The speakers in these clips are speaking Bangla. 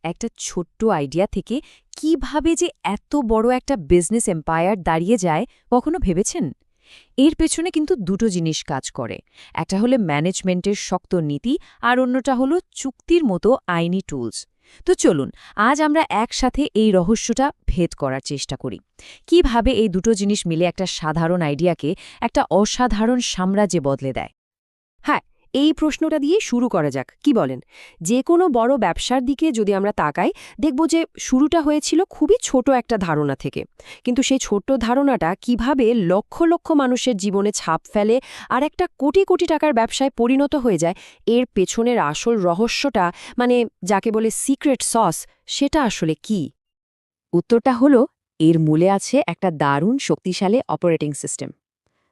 একটা ছোট্ট আইডিয়া থেকে কিভাবে যে এত বড় একটা বিজনেস এম্পায়ার দাঁড়িয়ে যায় কখনো ভেবেছেন? এর পেছনে কিন্তু দুটো জিনিস কাজ করে। একটা হলো ম্যানেজমেন্টের শক্ত নীতি, আর অন্যটা হলো চুক্তির মতো আইনি টুলস। তো চলুন আজ আমরা একসাথে এই রহস্যটা ভেদ করার চেষ্টা করি। কিভাবে এই দুটো জিনিস মিলে একটা সাধারণ আইডিয়াকে একটা অসাধারণ সাম্রাজ্যে বদলে দেয়। হ্যাঁ, এই প্রশ্নটা দিয়ে শুরু করা যাক, কি বলেন? যে কোনো বড় ব্যবসার দিকে যদি আমরা তাকাই, দেখব যে শুরুটা হয়েছিল খুবই ছোট একটা ধারণা থেকে। কিন্তু সেই ছোট্ট ধারণাটা কিভাবে লক্ষ লক্ষ মানুষের জীবনে ছাপ ফেলে আর একটা কোটি কোটি টাকার ব্যবসায় পরিণত হয়ে যায়, এর পেছনের আসল রহস্যটা, মানে যাকে বলে সিক্রেট সস, সেটা আসলে কি? উত্তরটা হলো, এর মূলে আছে একটা দারুণ শক্তিশালী অপারেটিং সিস্টেম।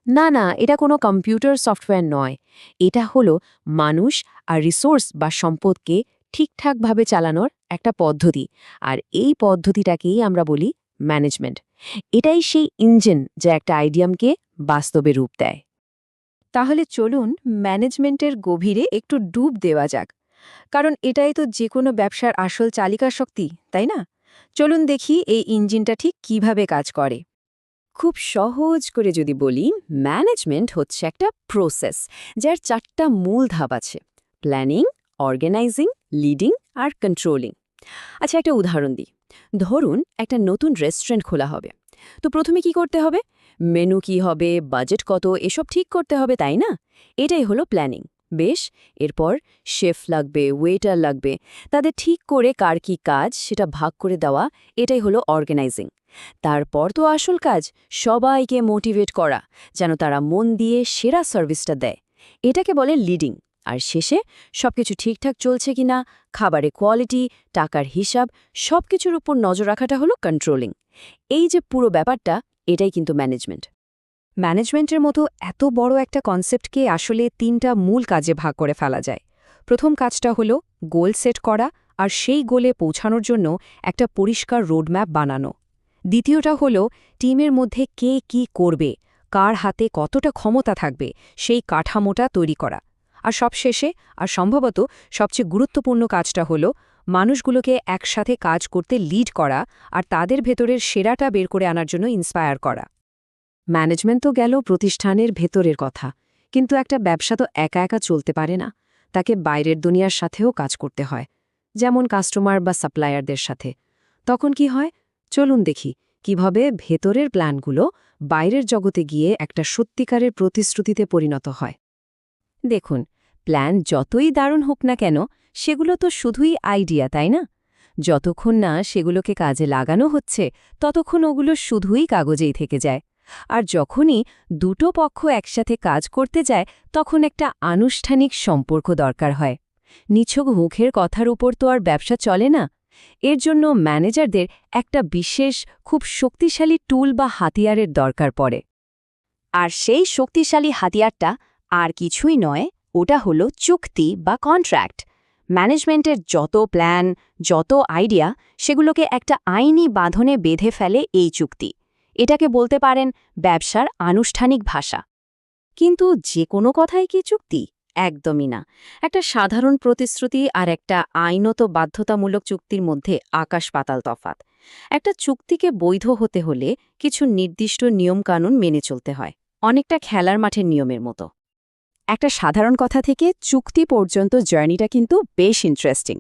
না, এটা কোনো কম্পিউটার সফটওয়্যার নয়। এটা হলো মানুষ আর রিসোর্স বা সম্পদকে ঠিকঠাকভাবে চালানোর একটা পদ্ধতি। আর এই পদ্ধতিটাকেই আমরা বলি ম্যানেজমেন্ট। এটাই সেই ইঞ্জিন যা একটা আইডিয়ামকে বাস্তবে রূপ দেয়। তাহলে চলুন ম্যানেজমেন্টের গভীরে একটু ডুব দেওয়া যাক, কারণ এটাই তো যে কোনো ব্যবসার আসল চালিকা শক্তি, তাই না? চলুন দেখি এই ইঞ্জিনটা ঠিক কিভাবে কাজ করে। খুব সহজ করে যদি বলি, ম্যানেজমেন্ট হচ্ছে একটা প্রসেস যার 4টা মূল ধাপ আছে: প্ল্যানিং, অর্গানাইজিং, লিডিং আর কন্ট্রোলিং। আচ্ছা, একটা উদাহরণ দিই। ধরুন একটা নতুন রেস্টুরেন্ট খোলা হবে। তো প্রথমে কি করতে হবে? মেনু কি হবে, বাজেট কত, এসব ঠিক করতে হবে, তাই না? এটাই হলো প্ল্যানিং। বেশ, এরপর শেফ লাগবে, ওয়েটার লাগবে, তাদের ঠিক করে কার কি কাজ সেটা ভাগ করে দেওয়া, এটাই হলো অর্গানাইজিং। তারপর তো আসল কাজ, সবাইকে মোটিভেট করা যেন তারা মন দিয়ে সেরা সার্ভিসটা দেয়, এটাকে বলে লিডিং। আর শেষে সবকিছু ঠিকঠাক চলছে কিনা, খাবারের কোয়ালিটি, টাকার হিসাব, সবকিছুর উপর নজর রাখাটা হলো কন্ট্রোলিং। এই যে পুরো ব্যাপারটা, এটাই কিন্তু ম্যানেজমেন্ট। ম্যানেজমেন্টের মতো এত বড় একটা কনসেপ্টকে আসলে 3টা মূল কাজে ভাগ করে ফেলা যায়। প্রথম কাজটা হলো গোল সেট করা আর সেই গোলে পৌঁছানোর জন্য একটা পরিষ্কার রোডম্যাপ বানানো। দ্বিতীয়টা হলো টিমের মধ্যে কে কি করবে, কার হাতে কতটা ক্ষমতা থাকবে, সেই কাঠামোটা তৈরি করা। আর সবশেষে, আর সম্ভবত সবচেয়ে গুরুত্বপূর্ণ কাজটা হলো মানুষগুলোকে একসাথে কাজ করতে লিড করা আর তাদের ভেতরের সেরাটা বের করে আনার জন্য ইন্সপায়ার করা। ম্যানেজমেন্ট তো গেল প্রতিষ্ঠানের ভেতরের কথা, কিন্তু একটা ব্যবসা তো একা একা চলতে পারে না। তাকে বাইরের দুনিয়ার সাথেও কাজ করতে হয়, যেমন কাস্টমার বা সাপ্লায়ারদের সাথে। তখন কি হয়? চলুন দেখি কিভাবে ভেতরের প্ল্যানগুলো বাইরের জগতে গিয়ে একটা সত্যিকারের প্রতিশ্রুতিতে পরিণত হয়। দেখুন, প্ল্যান যতই দারুণ হোক না কেন, সেগুলো তো শুধুই আইডিয়া, তাই না? যতক্ষণ না সেগুলোকে কাজে লাগানো হচ্ছে, ততক্ষণ ওগুলো শুধুই কাগজেই থেকে যায়। আর যখনই দুটো পক্ষ একসাথে কাজ করতে যায়, তখন একটা আনুষ্ঠানিক সম্পর্ক দরকার হয়। নিছক মুখের কথার উপর তো আর ব্যবসা চলে না। এর জন্য ম্যানেজারদের একটা বিশেষ, খুব শক্তিশালী টুল বা হাতিয়ারের দরকার পড়ে। আর সেই শক্তিশালী হাতিয়ারটা আর কিছুই নয়, ওটা হলো চুক্তি বা কন্ট্রাক্ট। ম্যানেজমেন্টের যত প্ল্যান, যত আইডিয়া, সেগুলোকে একটা আইনি বাঁধনে বেঁধে ফেলে এই চুক্তি। এটাকে বলতে পারেন ব্যবসার আনুষ্ঠানিক ভাষা। কিন্তু যে কোনো কথাই কি চুক্তি? একদমই না। একটা সাধারণ প্রতিশ্রুতি আর একটা আইনত বাধ্যতামূলক চুক্তির মধ্যে আকাশ পাতাল তফাৎ। একটা চুক্তিকে বৈধ হতে হলে কিছু নির্দিষ্ট নিয়মকানুন মেনে চলতে হয়, অনেকটা খেলার মাঠের নিয়মের মতো। একটা সাধারণ কথা থেকে চুক্তি পর্যন্ত জার্নিটা কিন্তু বেশ ইন্টারেস্টিং।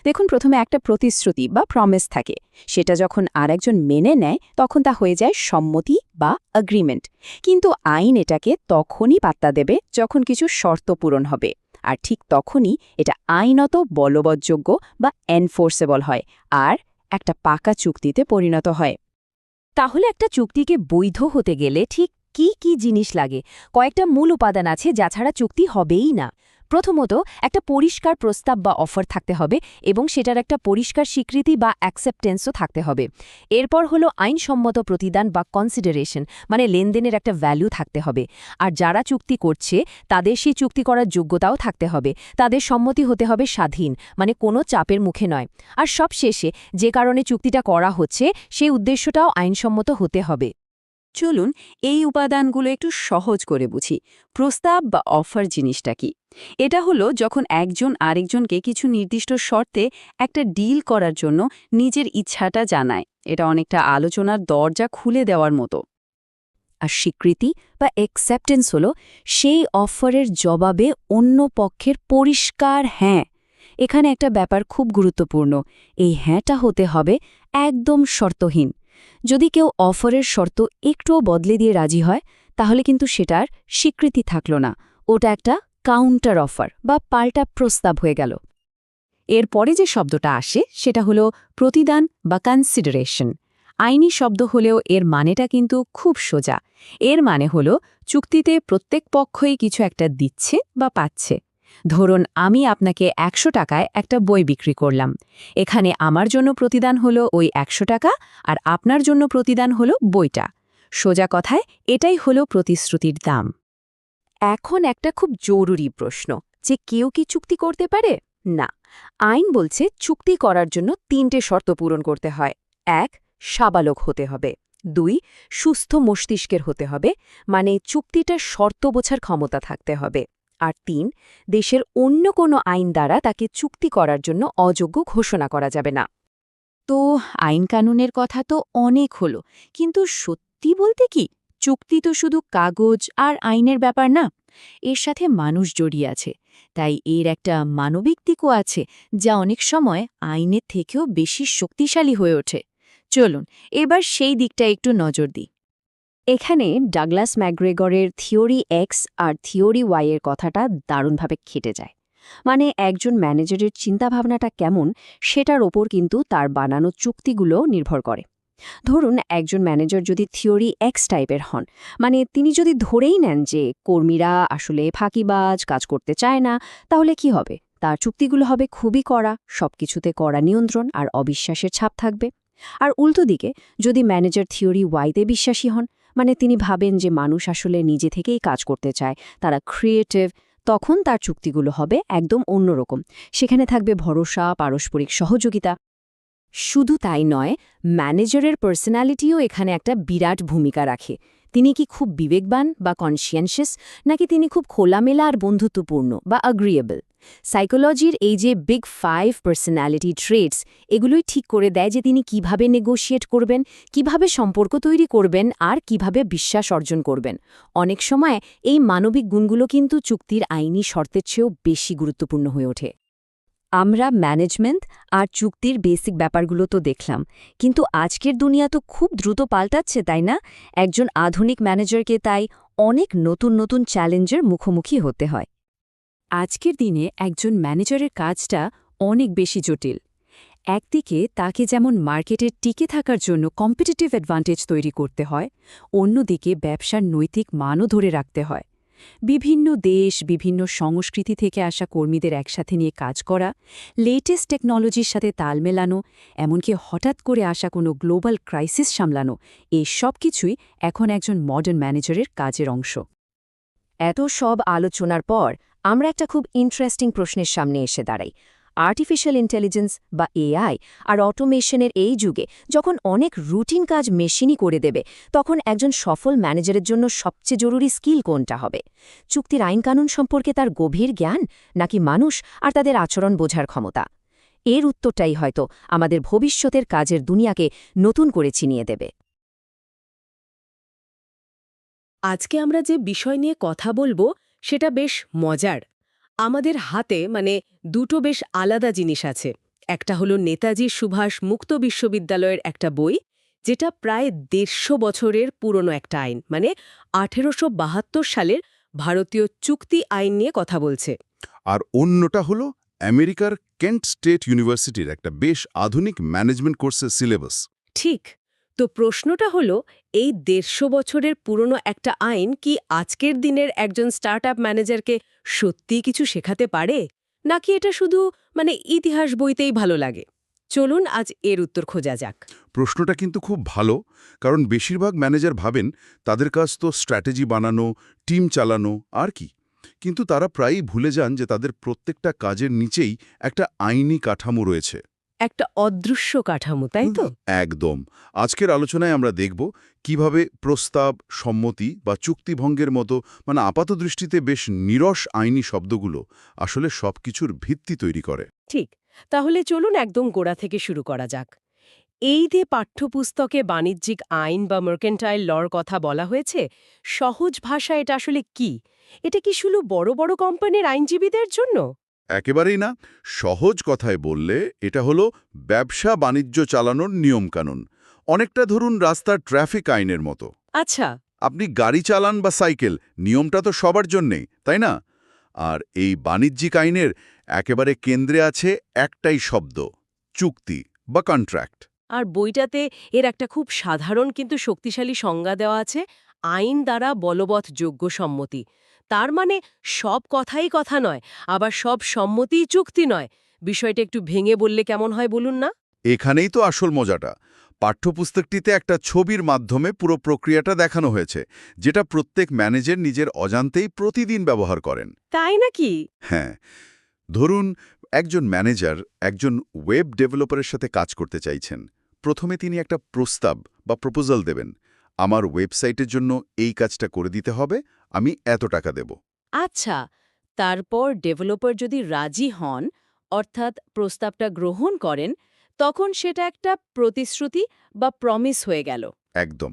দেখুন, প্রথমে একটা প্রতিশ্রুতি বা প্রমিস থাকে। সেটা যখন আরেকজন মেনে নেয়, তখন তা হয়ে যায় সম্মতি বা এগ্রিমেন্ট। কিন্তু আইন এটাকে তখনই পাত্তা দেবে যখন কিছু শর্ত পূরণ হবে। আর ঠিক তখনই এটা আইনত বলবৎযোগ্য বা এনফোর্সেবল হয় আর একটা পাকা চুক্তিতে পরিণত হয়। তাহলে একটা চুক্তিকে বৈধ হতে গেলে ঠিক কি কি জিনিস লাগে? কয়েকটা মূল উপাদান আছে যা ছাড়া চুক্তি হবেই না। প্রথমত, একটা পরিষ্কার প্রস্তাব বা অফার থাকতে হবে এবং সেটার একটা পরিষ্কার স্বীকৃতি বা অ্যাকসেপ্টেন্সও থাকতে হবে। এরপর হলো আইনসম্মত প্রতিদান বা কনসিডারেশন, মানে লেনদেনের একটা ভ্যালু থাকতে হবে। আর যারা চুক্তি করছে তাদের সেই চুক্তি করার যোগ্যতাও থাকতে হবে। তাদের সম্মতি হতে হবে স্বাধীন, মানে কোনো চাপের মুখে নয়। আর সবশেষে, যে কারণে চুক্তিটা করা হচ্ছে সেই উদ্দেশ্যটাও আইনসম্মত হতে হবে। চলুন এই উপাদানগুলো একটু সহজ করে বুঝি। প্রস্তাব বা অফার জিনিসটা কি? এটা হলো যখন একজন আরেকজনকে কিছু নির্দিষ্ট শর্তে একটা ডিল করার জন্য নিজের ইচ্ছাটা জানায়। এটা অনেকটা আলোচনার দরজা খুলে দেওয়ার মতো। আর স্বীকৃতি বা অ্যাকসেপ্টেন্স হলো সেই অফারের জবাবে অন্য পক্ষের পরিষ্কার হ্যাঁ। এখানে একটা ব্যাপার খুব গুরুত্বপূর্ণ, এই হ্যাঁটা হতে হবে একদম শর্তহীন। যদি কেউ অফারের শর্ত একটুও বদলে দিয়ে রাজি হয়, তাহলে কিন্তু সেটার স্বীকৃতি থাকল না, ওটা একটা কাউন্টার অফার বা পাল্টা প্রস্তাব হয়ে গেল। এরপরে যে শব্দটা আসে সেটা হলো প্রতিদান বা কনসিডারেশন। আইনি শব্দ হলেও এর মানেটা কিন্তু খুব সোজা। এর মানে হলো চুক্তিতে প্রত্যেক পক্ষই কিছু একটা দিচ্ছে বা পাচ্ছে। ধরুন আমি আপনাকে ১০০ টাকায় একটা বই বিক্রি করলাম। এখানে আমার জন্য প্রতিদান হলো ওই ১০০ টাকা, আর আপনার জন্য প্রতিদান হলো বইটা। সোজা কথায় এটাই হলো প্রতিশ্রুতির দাম। এখন একটা খুব জরুরি প্রশ্ন, যে কেউ কি চুক্তি করতে পারে? না, আইন বলছে চুক্তি করার জন্য ৩টে শর্ত পূরণ করতে হয়। ১. সাবালক হতে হবে। ২. সুস্থ মস্তিষ্কের হতে হবে, মানে চুক্তিটা শর্ত বোঝার ক্ষমতা থাকতে হবে। আর ৩. দেশের অন্য কোনো আইন দ্বারা তাকে চুক্তি করার জন্য অযোগ্য ঘোষণা করা যাবে না। তো আইন কানুনের কথা তো অনেক হলো, কিন্তু সত্যি বলতে কি, চুক্তি তো শুধু কাগজ আর আইনের ব্যাপার না, এর সাথে মানুষ জড়িয়ে আছে। তাই এর একটা মানবিক দিকও আছে, যা অনেক সময় আইনের থেকেও বেশি শক্তিশালী হয়ে ওঠে। চলুন এবার সেই দিকটা একটু নজর দিই। এখানে ডাগলাস ম্যাকগ্রেগরের থিওরি এক্স আর থিওরি ওয়াই এর কথাটা দারুণভাবে খেটে যায়। মানে একজন ম্যানেজারের চিন্তাভাবনাটা কেমন, সেটার ওপর কিন্তু তার বানানো চুক্তিগুলো নির্ভর করে। ধরুন একজন ম্যানেজার যদি থিওরি এক্স টাইপের হন, মানে তিনি যদি ধরেই নেন যে কর্মীরা আসলে ফাঁকিবাজ, কাজ করতে চায় না, তাহলে কি হবে? তার চুক্তিগুলো হবে খুবই কড়া, সবকিছুতে কড়া নিয়ন্ত্রণ আর অবিশ্বাসের ছাপ থাকবে। আর উল্টো দিকে যদি ম্যানেজার থিওরি ওয়াইতে বিশ্বাসী হন, মানে তিনি ভাবেন যে মানুষ আসলে নিজে থেকেই কাজ করতে চায়, তারা ক্রিয়েটিভ, তখন তার চুক্তিগুলো হবে একদম অন্যরকম। সেখানে থাকবে ভরসা, পারস্পরিক সহযোগিতা। শুধু তাই নয়, ম্যানেজারের পার্সোনালিটিও এখানে একটা বিরাট ভূমিকা রাখে। তিনি কি খুব বিবেকবান বা কনসিয়েন্সিয়াস, নাকি তিনি খুব খোলামেলা আর বন্ধুত্বপূর্ণ বা অ্যাগ্রিয়েবল? সাইকোলজির এই যে বিগ 5 পার্সোনালিটি ট্রেটস, এগুলোই ঠিক করে দেয় যে তিনি কিভাবে নেগোশিয়েট করবেন, কিভাবে সম্পর্ক তৈরি করবেন আর কিভাবে বিশ্বাস অর্জন করবেন। অনেক সময় এই মানবিক গুণগুলো কিন্তু চুক্তির আইনি শর্তের চেয়েও বেশি গুরুত্বপূর্ণ হয়ে ওঠে। আমরা ম্যানেজমেন্ট আর চুক্তির বেসিক ব্যাপারগুলো তো দেখলাম, কিন্তু আজকের দুনিয়া তো খুব দ্রুত পাল্টাচ্ছে, তাই না? একজন আধুনিক ম্যানেজারকে তাই অনেক নতুন নতুন চ্যালেঞ্জের মুখোমুখি হতে হয়। আজকের দিনে একজন ম্যানেজারের কাজটা অনেক বেশি জটিল। একদিকে তাকে যেমন মার্কেটে টিকে থাকার জন্য কম্পিটিটিভ অ্যাডভান্টেজ তৈরি করতে হয়, অন্যদিকে ব্যবসার নৈতিক মানও ধরে রাখতে হয়। বিভিন্ন দেশ, বিভিন্ন সংস্কৃতি থেকে আসা কর্মীদের একসাথে নিয়ে কাজ করা, লেটেস্ট টেকনোলজির সাথে তাল মেলানো, এমনকি হঠাৎ করে আসা কোনো গ্লোবাল ক্রাইসিস সামলানো, এই সব কিছুই এখন একজন মডার্ন ম্যানেজারের কাজের অংশ। এত সব আলোচনার পর আমরা একটা খুব ইন্টারেস্টিং প্রশ্নের সামনে এসে দাঁড়াই। আর্টিফিশিয়াল ইন্টেলিজেন্স বা এআই আর অটোমেশনের এই যুগে যখন অনেক রুটিন কাজ মেশিনই করে দেবে, তখন একজন সফল ম্যানেজারের জন্য সবচেয়ে জরুরি স্কিল কোনটা হবে? চুক্তির আইনকানুন সম্পর্কে তার গভীর জ্ঞান, নাকি মানুষ আর তাদের আচরণ বোঝার ক্ষমতা? এর উত্তরটাই হয়তো আমাদের ভবিষ্যতের কাজের দুনিয়াকে নতুন করে চিনিয়ে দেবে। আজকে আমরা যে বিষয় নিয়ে কথা বলবো সেটা বেশ মজার। আমাদের হাতে দুটো বেশ আলাদা জিনিস আছে। একটা হলো নেতাজি সুভাষ মুক্ত বিশ্ববিদ্যালয়ের একটা বই, যেটা প্রায় ১৫০ বছরের পুরনো একটা আইন, ১৮৭২ সালের ভারতীয় চুক্তি আইন নিয়ে কথা বলছে। আর অন্যটা হলো আমেরিকার কেন্ট স্টেট ইউনিভার্সিটির একটা বেশ আধুনিক ম্যানেজমেন্ট কোর্সের সিলেবাস। ঠিক। তো প্রশ্নটা হলো, এই ১৫০ বছরের পুরনো একটা আইন কি আজকের দিনের একজন স্টার্টআপ ম্যানেজারকে সত্যিই কিছু শেখাতে পারে, নাকি এটা শুধু ইতিহাস বইতেই ভালো লাগে? চলুন আজ এর উত্তর খোঁজা যাক। প্রশ্নটা কিন্তু খুব ভালো, কারণ বেশিরভাগ ম্যানেজার ভাবেন তাদের কাজ তো স্ট্র্যাটেজি বানানো, টিম চালানো আর কি। কিন্তু তারা প্রায়ই ভুলে যান যে তাদের প্রত্যেকটা কাজের নিচেই একটা আইনি কাঠামো রয়েছে। একটা অদৃশ্য কাঠামো, তাই তো? একদম। আজকের আলোচনায় আমরা দেখব কিভাবে প্রস্তাব, সম্মতি বা চুক্তিভঙ্গের মতো আপাতদৃষ্টিতে বেশ নিরস আইনি শব্দগুলো আসলে সবকিছুর ভিত্তি তৈরি করে। ঠিক। তাহলে চলুন একদম গোড়া থেকে শুরু করা যাক। এই যে পাঠ্যপুস্তকে বাণিজ্যিক আইন বা মার্কেন্টাইল লর কথা বলা হয়েছে, সহজ ভাষায় এটা আসলে কি? এটা কি শুধু বড় বড় কোম্পানির আইনজীবীদের জন্য? একেবারেই না। সহজ কথায় বললে এটা হলো ব্যবসা-বাণিজ্য চালানোর নিয়মকানুন। অনেকটা ধরুন রাস্তার ট্রাফিক আইনের মতো। আচ্ছা। আপনি গাড়ি চালান বা সাইকেল, নিয়মটা তো সবার জন্যেই, তাই না? আর এই বাণিজ্যিক আইনের একেবারে কেন্দ্রে আছে একটাই শব্দ, চুক্তি বা কন্ট্রাক্ট। আর বইটাতে এর একটা খুব সাধারণ কিন্তু শক্তিশালী সংজ্ঞা দেওয়া আছে, আইন দ্বারা বলবৎযোগ্য সম্মতি। তার মানে সব কথাই কথা নয়, আবার সব সম্মতিই চুক্তি নয়। বিষয়টা একটু ভেঙে বললে কেমন হয় বলুন না? এখানেই তো আসল মজাটা। পাঠ্যপুস্তকটিতে একটা ছবির মাধ্যমে পুরো প্রক্রিয়াটা দেখানো হয়েছে, যেটা প্রত্যেক ম্যানেজার নিজের অজান্তেই প্রতিদিন ব্যবহার করেন। তাই নাকি? হ্যাঁ, ধরুন একজন ম্যানেজার একজন ওয়েব ডেভেলপারের সাথে কাজ করতে চাইছেন। প্রথমে তিনি একটা প্রস্তাব বা প্রপোজাল দেবেন। আমার ওয়েবসাইটের জন্য এই কাজটা করে দিতে হবে, আমি এত টাকা দেব। আচ্ছা, তারপর ডেভেলপার যদি রাজি হন, অর্থাৎ প্রস্তাবটা গ্রহণ করেন, তখন সেটা একটা প্রতিশ্রুতি বা প্রমিস হয়ে গেল। একদম।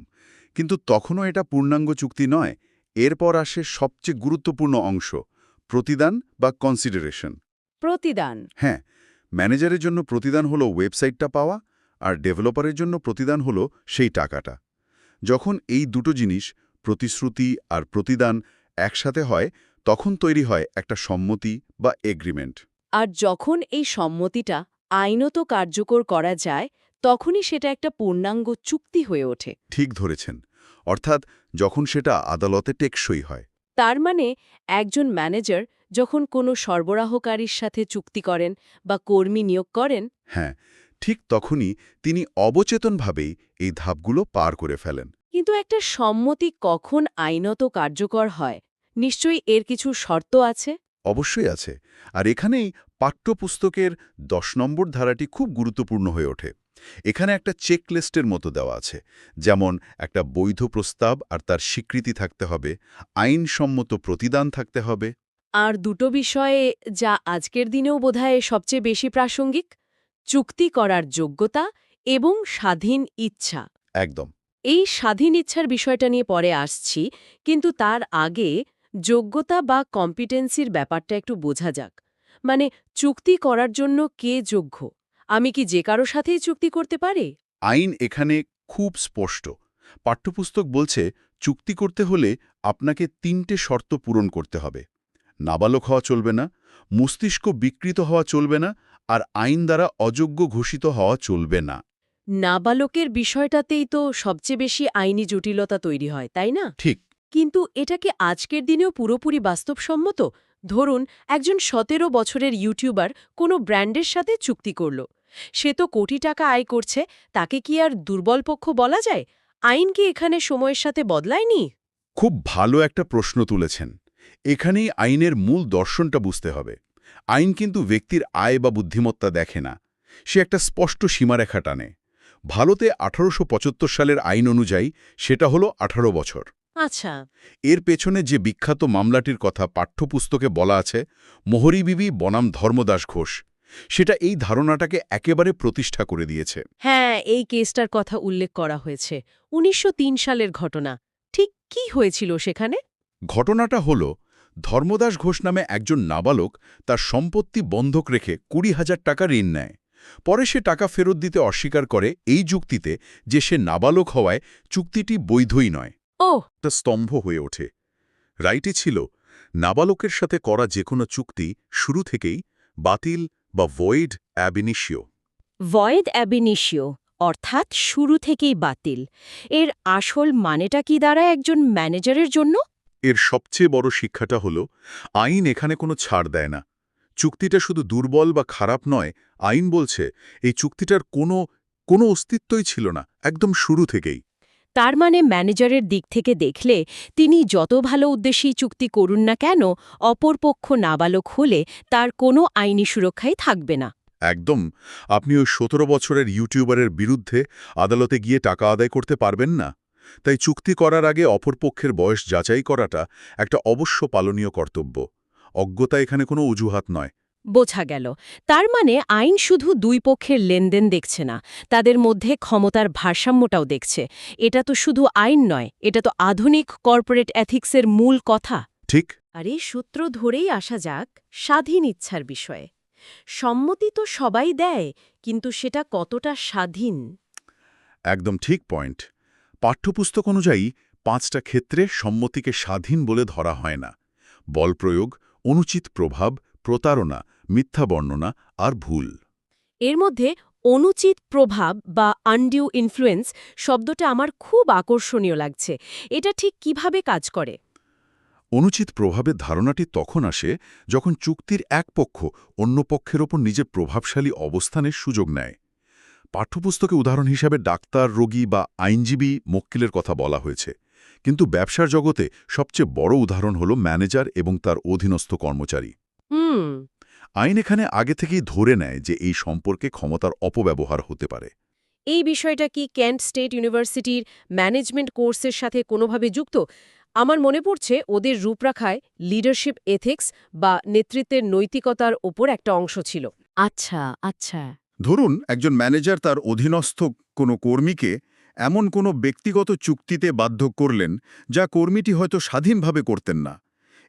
কিন্তু তখনও এটা পূর্ণাঙ্গ চুক্তি নয়। এরপর আসে সবচেয়ে গুরুত্বপূর্ণ অংশ, প্রতিদান বা কনসিডারেশন। প্রতিদান। হ্যাঁ, ম্যানেজারের জন্য প্রতিদান হলো ওয়েবসাইটটা পাওয়া, আর ডেভেলপারের জন্য প্রতিদান হলো সেই টাকাটা। যখন এই দুটো জিনিস, প্রতিশ্রুতি আর প্রতিদান, একসাথে হয়, তখন তৈরি হয় একটা সম্মতি বা এগ্রিমেন্ট। আর যখন এই সম্মতিটা আইনত কার্যকর করা যায়, তখনই সেটা একটা পূর্ণাঙ্গ চুক্তি হয়ে ওঠে। ঠিক ধরেছেন। অর্থাৎ যখন সেটা আদালতে টেকসই হয়। তার মানে একজন ম্যানেজার যখন কোনো সরবরাহকারীর সাথে চুক্তি করেন বা কর্মী নিয়োগ করেন, হ্যাঁ, ঠিক তখনই তিনি অবচেতনভাবেই এই ধাপগুলো পার করে ফেলেন। কিন্তু একটা সম্মতি কখন আইনত কার্যকর হয়? নিশ্চয়ই এর কিছু শর্ত আছে। অবশ্যই আছে। আর এখানেই পাঠ্যপুস্তকের ১০ নম্বর ধারাটি খুব গুরুত্বপূর্ণ হয়ে ওঠে। এখানে একটা চেকলিস্টের মতো দেওয়া আছে। যেমন একটা বৈধ প্রস্তাব আর তার স্বীকৃতি থাকতে হবে, আইনসম্মত প্রতিদান থাকতে হবে। আর দুটো বিষয়ে যা আজকের দিনেও বোধহয় সবচেয়ে বেশি প্রাসঙ্গিক, চুক্তি করার যোগ্যতা এবং স্বাধীন ইচ্ছা। একদম। এই স্বাধীন ইচ্ছার বিষয়টা নিয়ে পরে আসছি, কিন্তু তার আগে যোগ্যতা বা কম্পিটেন্সির ব্যাপারটা একটু বোঝা যাক। মানে চুক্তি করার জন্য কে যোগ্য? আমি কি যে কারো সাথেই চুক্তি করতে পারি? আইন এখানে খুব স্পষ্ট। পাঠ্যপুস্তক বলছে চুক্তি করতে হলে আপনাকে ৩টে শর্ত পূরণ করতে হবে। নাবালক হওয়া চলবে না, মস্তিষ্ক বিকৃত হওয়া চলবে না, আর আইন দ্বারা অযোগ্য ঘোষিত হওয়া চলবে না। নাবালকের বিষয়টাতেই তো সবচেয়ে বেশি আইনি জটিলতা তৈরি হয়, তাই না? ঠিক। কিন্তু এটা কি আজকের দিনেও পুরোপুরি বাস্তবসম্মত? ধরুন একজন ১৭ বছরের ইউটিউবার কোনো ব্র্যান্ডের সাথে চুক্তি করল। সে তো কোটি টাকা আয় করছে, তাকে কি আর দুর্বল পক্ষ বলা যায়? আইন কি এখানে সময়ের সাথে বদলায়নি? খুব ভালো একটা প্রশ্ন তুলেছেন। এখানেই আইনের মূল দর্শনটা বুঝতে হবে। আইন কিন্তু ব্যক্তির আয় বা বুদ্ধিমত্তা দেখে না, সে একটা স্পষ্ট সীমারেখা টানে। ভারতে ১৮৭৫ সালের আইন অনুযায়ী সেটা হলো ১৮ বছর। আচ্ছা। এর পেছনে যে বিখ্যাত মামলাটির কথা পাঠ্যপুস্তকে বলা আছে, মোহরি বিবি বনাম ধর্মদাস ঘোষ, সেটা এই ধারণাটাকে একেবারে প্রতিষ্ঠা করে দিয়েছে। হ্যাঁ, এই কেসটার কথা উল্লেখ করা হয়েছে। ১৯০৩ সালের ঘটনা। ঠিক কি হয়েছিল সেখানে? ঘটনাটা হল, ধর্মদাস ঘোষ নামে একজন নাবালক তার সম্পত্তি বন্ধক রেখে ২০,০০০ টাকা ঋণ নেয়। পরে সে টাকা ফেরত দিতে অস্বীকার করে এই যুক্তিতে যে সে নাবালক হওয়ায় চুক্তিটি বৈধই নয়। ওহ! একটা স্তম্ভ হয়ে ওঠে। রাইটই ছিল, নাবালকের সাথে করা যে কোনো চুক্তি শুরু থেকেই বাতিল বা ভয়েড অ্যাব ইনিশিও। ভয়েড অ্যাব ইনিশিও অর্থাৎ শুরু থেকেই বাতিল। এর আসল মানেটা কি দাঁড়ায় একজন ম্যানেজারের জন্য? এর সবচেয়ে বড় শিক্ষাটা হল, আইন এখানে কোনো ছাড় দেয় না। চুক্তিটা শুধু দুর্বল বা খারাপ নয়, আইন বলছে এই চুক্তিটার কোনো অস্তিত্বই ছিল না একদম শুরু থেকেই। তার মানে ম্যানেজারের দিক থেকে দেখলে তিনি যত ভালো উদ্দেশ্যেই চুক্তি করুন না কেন, অপরপক্ষ নাবালক হলে তার কোনো আইনি সুরক্ষাই থাকবে না। একদম। আপনি ওই ১৭ বছরের ইউটিউবারের বিরুদ্ধে আদালতে গিয়ে টাকা আদায় করতে পারবেন না। তাই চুক্তি করার আগে অপরপক্ষের বয়স যাচাই করাটা একটা অবশ্য পালনীয় কর্তব্য। অজ্ঞতা এখানে কোনো অজুহাত নয়। বোঝা গেল। তার মানে আইন শুধু দুই পক্ষের লেনদেন দেখছে না, তাদের মধ্যে ক্ষমতার ভারসাম্যটাও দেখছে। এটা তো শুধু আইন নয়, এটা তো আধুনিক কর্পোরেট এথিক্সের মূল কথা। ঠিক। আর এই সূত্র ধরেই আসা যাক স্বাধীন ইচ্ছার বিষয়ে। সম্মতি তো সবাই দেয়, কিন্তু সেটা কতটা স্বাধীন? একদম ঠিক পয়েন্ট। পাঠ্যপুস্তক অনুযায়ী ৫টা ক্ষেত্রে সম্মতিকে স্বাধীন বলে ধরা হয় না: বলপ্রয়োগ, অনুচিত প্রভাব, প্রতারণা, মিথ্যা বর্ণনা আর ভুল। এর মধ্যে অনুচিত প্রভাব বা আনডিউ ইনফ্লুয়েন্স শব্দটা আমার খুব আকর্ষণীয় লাগছে। এটা ঠিক কিভাবে কাজ করে? অনুচিত প্রভাবের ধারণাটি তখন আসে যখন চুক্তির এক পক্ষ অন্য পক্ষের ওপর নিজের প্রভাবশালী অবস্থানের সুযোগ নেয়। পাঠ্যপুস্তকে উদাহরণ হিসাবে ডাক্তার, রোগী বা আইনজীবী, মক্কেলের কথা বলা হয়েছে। কিন্তু ব্যবসার জগতে সবচেয়ে বড় উদাহরণ হল ম্যানেজার এবং তার অধীনস্থ কর্মচারী। হুম। আইন এখানে আগে থেকেই ধরে নেয় যে এই সম্পর্কে ক্ষমতার অপব্যবহার হতে পারে। এই বিষয়টা কি কেন্ট স্টেট ইউনিভার্সিটির ম্যানেজমেন্ট কোর্সের সাথে কোনোভাবে যুক্ত? আমার মনে পড়ছে ওদের রূপরেখায় লিডারশিপ এথিক্স বা নেতৃত্বের নৈতিকতার ওপর একটা অংশ ছিল। আচ্ছা, আচ্ছা। ধরুন একজন ম্যানেজার তার অধীনস্থ কোনো কর্মীকে এমন কোনো ব্যক্তিগত চুক্তিতে বাধ্য করলেন যা কর্মীটি হয়তো স্বাধীনভাবে করতেন না।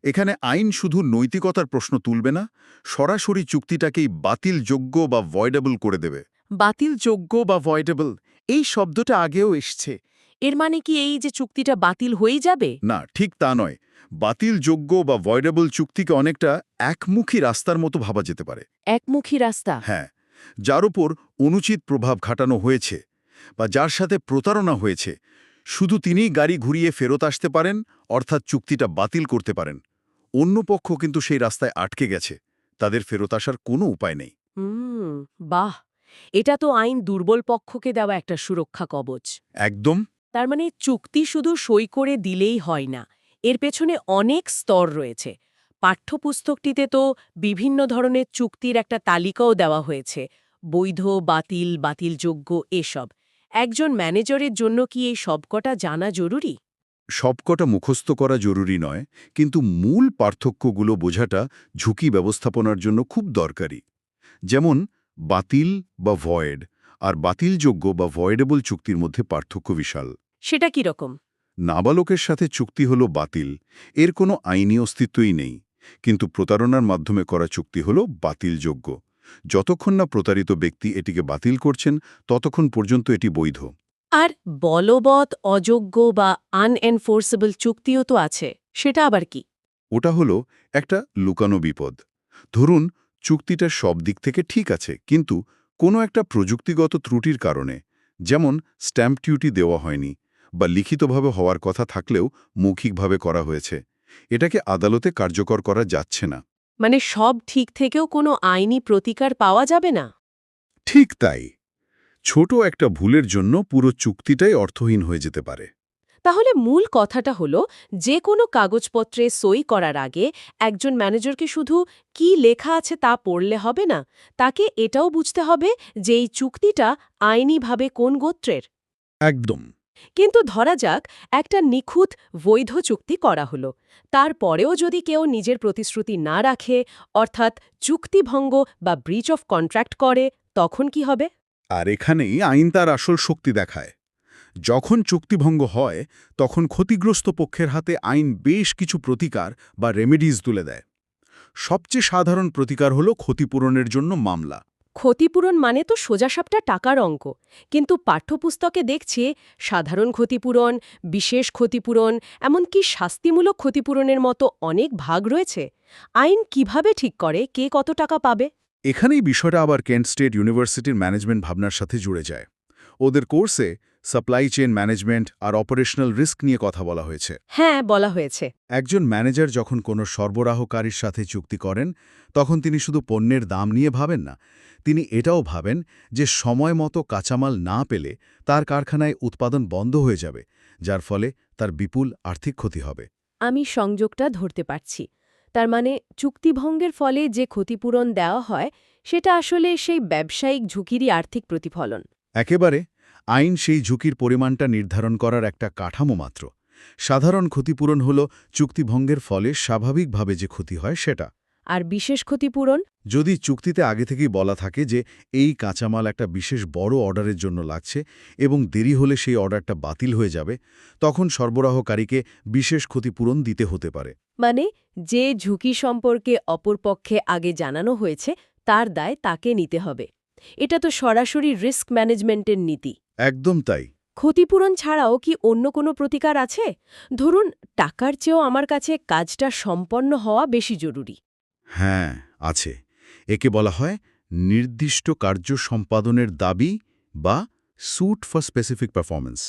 এখানে আইন শুধু নৈতিকতার প্রশ্ন তুলবে না, সরাসরি চুক্তিটাকেই বাতিলযোগ্য বা ভয়েডেবল করে দেবে। বাতিলযোগ্য বা ভয়েডেবল, এই শব্দটা আগেও এসছে। এর মানে কি এই যে চুক্তিটা বাতিল হয়েই যাবে? না, ঠিক তা নয়। বাতিলযোগ্য বা ভয়েডেবল চুক্তিকে অনেকটা একমুখী রাস্তার মতো ভাবা যেতে পারে। একমুখী রাস্তা? হ্যাঁ, যার উপর অনুচিত প্রভাব খাটানো হয়েছে বা যার সাথে প্রতারণা হয়েছে, শুধু তিনিই গাড়ি ঘুরিয়ে ফেরত আসতে পারেন, অর্থাৎ চুক্তিটা বাতিল করতে পারেন। অন্য পক্ষ কিন্তু সেই রাস্তায় আটকে গেছে, তাদের ফেরত আসার কোনো উপায় নেই। বাহ! এটা তো আইন দুর্বল পক্ষকে দেওয়া একটা সুরক্ষা কবচ। একদম। তার মানে চুক্তি শুধু সই করে দিলেই হয় না, এর পেছনে অনেক স্তর রয়েছে। পাঠ্যপুস্তকটিতে তো বিভিন্ন ধরনের চুক্তির একটা তালিকাও দেওয়া হয়েছে: বৈধ, বাতিল, বাতিলযোগ্য, এসব। একজন ম্যানেজারের জন্য কি এই সবকটা জানা জরুরি? সবকটা মুখস্থ করা জরুরি নয়, কিন্তু মূল পার্থক্যগুলো বোঝাটা ঝুঁকি ব্যবস্থাপনার জন্য খুব দরকারি। যেমন বাতিল বা ভয়েড আর বাতিলযোগ্য বা ভয়েডেবল চুক্তির মধ্যে পার্থক্য বিশাল। সেটা কিরকম? নাবালকের সাথে চুক্তি হলো বাতিল, এর কোনো আইনি অস্তিত্বই নেই। কিন্তু প্রতারণার মাধ্যমে করা চুক্তি হলো বাতিলযোগ্য। যতক্ষণ না প্রতারিত ব্যক্তি এটিকে বাতিল করছেন, ততক্ষণ পর্যন্ত এটি বৈধ। আর বলবৎ, অযোগ্য বা আনএনফোর্সেবল চুক্তিও তো আছে, সেটা আবার কি? ওটা হলো একটা লুকানো বিপদ। ধরুন চুক্তিটা সব দিক থেকে ঠিক আছে, কিন্তু কোনো একটা প্রযুক্তিগত ত্রুটির কারণে, যেমন স্ট্যাম্প ডিউটি দেওয়া হয়নি বা লিখিতভাবে হওয়ার কথা থাকলেও মৌখিকভাবে করা হয়েছে, এটাকে আদালতে কার্যকর করা যাচ্ছে না। মানে সব ঠিক থেকেও কোনো আইনি প্রতিকার পাওয়া যাবে না? ঠিক তাই। ছোট একটা ভুলের জন্য পুরো চুক্তিটাই অর্থহীন হয়ে যেতে পারে। তাহলে মূল কথাটা হলো, যে কোনো কাগজপত্রে সই করার আগে একজন ম্যানেজারকে শুধু কি লেখা আছে তা পড়লে হবে না, তাকে এটাও বুঝতে হবে যে এই চুক্তিটা আইনিভাবে কোন গোত্রের। একদম। কিন্তু ধরা যাক একটা নিখুঁত বৈধ চুক্তি করা হলো, তারপরেও যদি কেউ নিজের প্রতিশ্রুতি না রাখে, অর্থাৎ চুক্তিভঙ্গ বা ব্রিচ অফ কন্ট্রাক্ট করে, তখন কি হবে? আর এখানেই আইন তার আসল শক্তি দেখায়। যখন চুক্তিভঙ্গ হয়, তখন ক্ষতিগ্রস্ত পক্ষের হাতে আইন বেশ কিছু প্রতিকার বা রেমেডিজ তুলে দেয়। সবচেয়ে সাধারণ প্রতিকার হল ক্ষতিপূরণের জন্য মামলা। ক্ষতিপূরণ মানে তো সোজাসাপটা টাকার অঙ্ক, কিন্তু পাঠ্যপুস্তকে দেখছি সাধারণ ক্ষতিপূরণ, বিশেষ ক্ষতিপূরণ, এমনকি শাস্তিমূলক ক্ষতিপূরণের মতো অনেক ভাগ রয়েছে। আইন কিভাবে ঠিক করে কে কত টাকা পাবে? এখানেই বিষয়টা আবার কেন্ট স্টেট ইউনিভার্সিটির ম্যানেজমেন্ট ভাবনার সাথে জুড়ে যায়। ওদের কোর্সে সাপ্লাই চেইন ম্যানেজমেন্ট আর অপারেশনাল রিস্ক নিয়ে কথা বলা হয়েছে। হ্যাঁ, বলা হয়েছে। একজন ম্যানেজার যখন কোনো সরবরাহকারীর সাথে চুক্তি করেন, তখন তিনি শুধু পণ্যের দাম নিয়ে ভাবেন না, তিনি এটাও ভাবেন যে সময় মতো কাঁচামাল না পেলে তার কারখানায় উৎপাদন বন্ধ হয়ে যাবে, যার ফলে তার বিপুল আর্থিক ক্ষতি হবে। আমি সংযোগটা ধরতে পারছি। তার মানে চুক্তিভঙ্গের ফলে যে ক্ষতিপূরণ দেওয়া হয় সেটা আসলে সেই ব্যবসায়িক ঝুঁকিরই আর্থিক প্রতিফলন। একেবারে, আইন সেই ঝুঁকির পরিমাণটা নির্ধারণ করার একটা কাঠামো মাত্র। সাধারণ ক্ষতিপূরণ হল চুক্তিভঙ্গের ফলে স্বাভাবিকভাবে যে ক্ষতি হয় সেটা। আর বিশেষ ক্ষতিপূরণ? যদি চুক্তিতে আগে থেকেই বলা থাকে যে এই কাঁচামাল একটা বিশেষ বড় অর্ডারের জন্য লাগছে এবং দেরি হলে সেই অর্ডারটা বাতিল হয়ে যাবে, তখন সরবরাহকারীকে বিশেষ ক্ষতিপূরণ দিতে হতে পারে। মানে যে ঝুঁকি সম্পর্কে অপরপক্ষে আগে জানানো হয়েছে তার দায় তাকে নিতে হবে। এটা তো সরাসরি রিস্ক ম্যানেজমেন্টের নীতি। একদম তাই। ক্ষতিপূরণ ছাড়াও কি অন্য কোনো প্রতিকার আছে? ধরুন, টাকার চেয়েও আমার কাছে কাজটা সম্পন্ন হওয়া বেশি জরুরি। হ্যাঁ, আছে। একে বলা হয় নির্দিষ্ট কার্য সম্পাদনের দাবি বা স্যুট ফর স্পেসিফিক পারফরম্যান্স।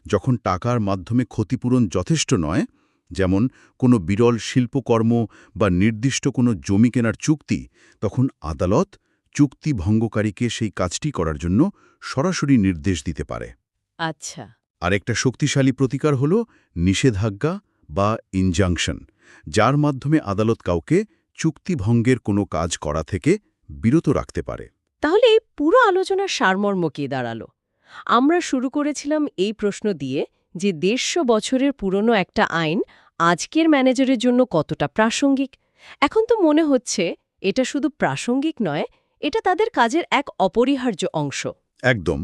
যখন টাকার মাধ্যমে ক্ষতিপূরণ যথেষ্ট নয়, যেমন কোনো বিরল শিল্পকর্ম বা নির্দিষ্ট কোনো জমি কেনার চুক্তি, তখন আদালত চুক্তি ভঙ্গকারীকে সেই কাজটি করার জন্য সরাসরি নির্দেশ দিতে পারে। আচ্ছা। আরেকটা শক্তিশালী প্রতিকার হল নিষেধাজ্ঞা বা ইনজাংশন, যার মাধ্যমে আদালত কাউকে চুক্তিভঙ্গের কোনো কাজ করা থেকে বিরত রাখতে পারে। তাহলে এই পুরো আলোচনার সারমর্ম কি দাঁড়ালো? আমরা শুরু করেছিলাম এই প্রশ্ন দিয়ে যে ১৫০ বছরের পুরনো একটা আইন আজকের ম্যানেজারের জন্য কতটা প্রাসঙ্গিক। এখন তো মনে হচ্ছে এটা শুধু প্রাসঙ্গিক নয়, এটা তাদের কাজের এক অপরিহার্য অংশ। একদম।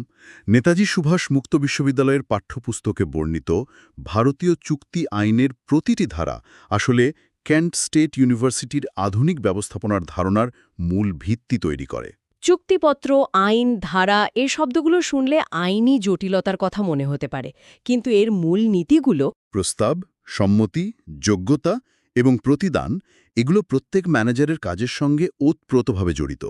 নেতাজি সুভাষ মুক্ত বিশ্ববিদ্যালয়ের পাঠ্যপুস্তকে বর্ণিত ভারতীয় চুক্তি আইনের প্রতিটি ধারা আসলে কেন্ট স্টেট ইউনিভার্সিটির আধুনিক ব্যবস্থাপনার ধারণার মূল ভিত্তি তৈরি করে। চুক্তিপত্র, আইন, ধারা এর শব্দগুলো শুনলে আইনি জটিলতার কথা মনে হতে পারে, কিন্তু এর মূল নীতিগুলো প্রস্তাব, সম্মতি, যোগ্যতা এবং প্রতিদান, এগুলো প্রত্যেক ম্যানেজারের কাজের সঙ্গে ওতপ্রোতভাবে জড়িত।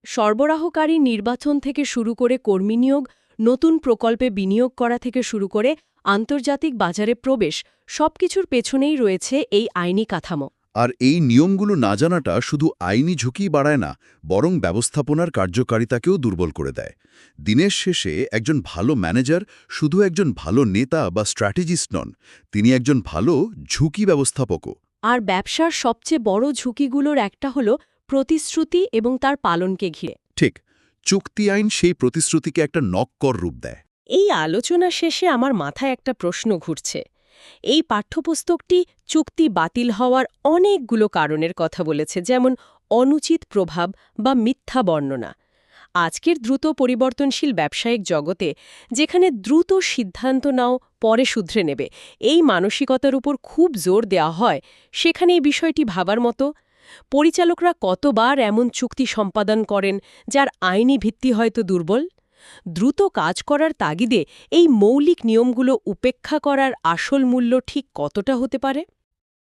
সরবরাহকারী নির্বাচন থেকে শুরু করে কর্মী নিয়োগ, নতুন প্রকল্পে বিনিয়োগ করা থেকে শুরু করে আন্তর্জাতিক বাজারে প্রবেশ, সবকিছুর পেছনেই রয়েছে এই আইনি কাঠামো। আর এই নিয়মগুলো না জানাটা শুধু আইনি ঝুঁকি বাড়ায় না, বরং ব্যবস্থাপনার কার্যকারিতাকেও দুর্বল করে দেয়। দিনের শেষে একজন ভালো ম্যানেজার শুধু একজন ভালো নেতা বা স্ট্র্যাটেজিস্ট নন, তিনি একজন ভালো ঝুঁকি ব্যবস্থাপকও। আর ব্যবসার সবচেয়ে বড় ঝুঁকিগুলোর একটা হল প্রতিশ্রুতি এবং তার পালনকে ঘিরে। ঠিক, চুক্তি আইন সেই প্রতিশ্রুতিকে একটা নক্কর রূপ দেয়। এই আলোচনা শেষে আমার মাথায় একটা প্রশ্ন ঘুরছে। এই পাঠ্যপুস্তকটি চুক্তি বাতিল হওয়ার অনেকগুলো কারণের কথা বলেছে, যেমন অনুচিত প্রভাব বা মিথ্যা বর্ণনা। আজকের দ্রুত পরিবর্তনশীল ব্যবসায়িক জগতে, যেখানে দ্রুত সিদ্ধান্ত নাও পরে শুধরে নেবে, এই মানসিকতার উপর খুব জোর দেওয়া হয়, সেখানে এই বিষয়টি ভাবার মতো। পরিচালকরা কতবার এমন চুক্তি সম্পাদন করেন যার আইনি ভিত্তি হয়তো দুর্বল? দ্রুত কাজ করার তাগিদে এই মৌলিক নিয়মগুলো উপেক্ষা করার আসল মূল্য ঠিক কতটা হতে পারে?